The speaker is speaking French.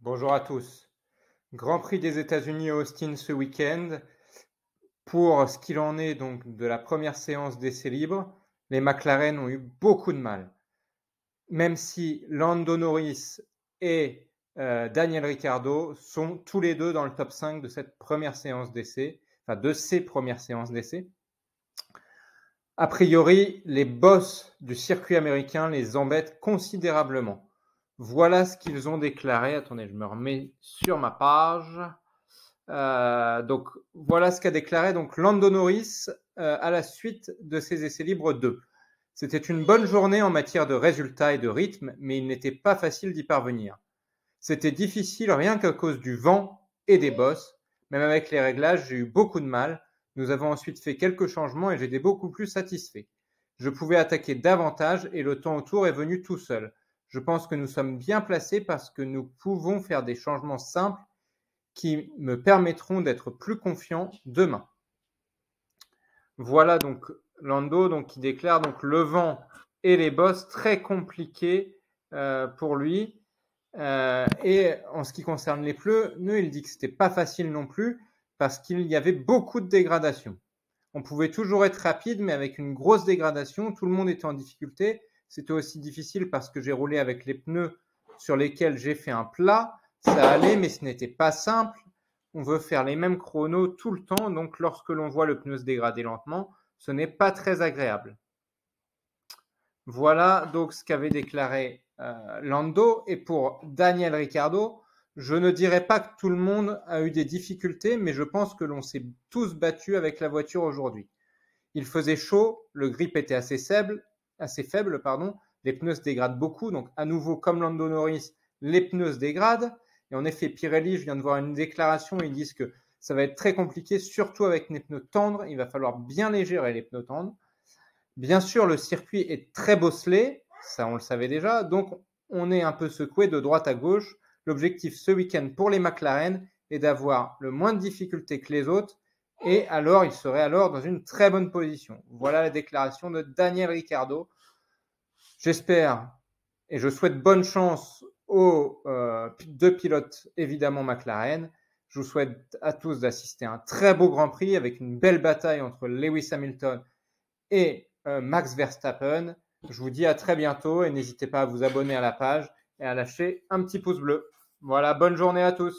Bonjour à tous. Grand Prix des États-Unis à Austin ce week-end. Pour ce qu'il en est donc de la première séance d'essais libres, les McLaren ont eu beaucoup de mal. Même si Lando Norris et Daniel Ricciardo sont tous les deux dans le top 5 de cette première séance d'essais, enfin de ces premières séances d'essais. A priori, les boss du circuit américain les embêtent considérablement. Voilà ce qu'ils ont déclaré. Attendez, je me remets sur ma page. Donc voilà ce qu'a déclaré donc Lando Norris à la suite de ses essais libres 2. C'était une bonne journée en matière de résultats et de rythme, mais il n'était pas facile d'y parvenir. C'était difficile rien qu'à cause du vent et des bosses. Même avec les réglages, j'ai eu beaucoup de mal. Nous avons ensuite fait quelques changements et j'étais beaucoup plus satisfait. Je pouvais attaquer davantage et le temps autour est venu tout seul. Je pense que nous sommes bien placés parce que nous pouvons faire des changements simples qui me permettront d'être plus confiant demain. Voilà donc Lando donc, qui déclare donc le vent et les bosses très compliqués pour lui. Et en ce qui concerne les pneus, il dit que c'était pas facile non plus parce qu'il y avait beaucoup de dégradation. On pouvait toujours être rapide, mais avec une grosse dégradation, tout le monde était en difficulté. C'était aussi difficile parce que j'ai roulé avec les pneus sur lesquels j'ai fait un plat. Ça allait, mais ce n'était pas simple. On veut faire les mêmes chronos tout le temps, donc lorsque l'on voit le pneu se dégrader lentement, ce n'est pas très agréable. Voilà donc ce qu'avait déclaré Lando. Et pour Daniel Ricciardo, je ne dirais pas que tout le monde a eu des difficultés, mais je pense que l'on s'est tous battus avec la voiture aujourd'hui. Il faisait chaud, le grip était assez faible, les pneus se dégradent beaucoup, donc à nouveau comme Lando Norris, les pneus se dégradent. Et en effet, Pirelli, je viens de voir une déclaration, ils disent que ça va être très compliqué, surtout avec les pneus tendres, il va falloir bien les gérer les pneus tendres. Bien sûr, le circuit est très bosselé, ça on le savait déjà, donc on est un peu secoué de droite à gauche. L'objectif ce week-end pour les McLaren est d'avoir le moins de difficultés que les autres, et alors il serait alors dans une très bonne position. Voilà la déclaration de Daniel Ricciardo. J'espère et je souhaite bonne chance aux deux pilotes évidemment McLaren. Je vous souhaite à tous d'assister à un très beau Grand Prix avec une belle bataille entre Lewis Hamilton et Max Verstappen. Je vous dis à très bientôt et n'hésitez pas à vous abonner à la page et à lâcher un petit pouce bleu. Voilà, bonne journée à tous.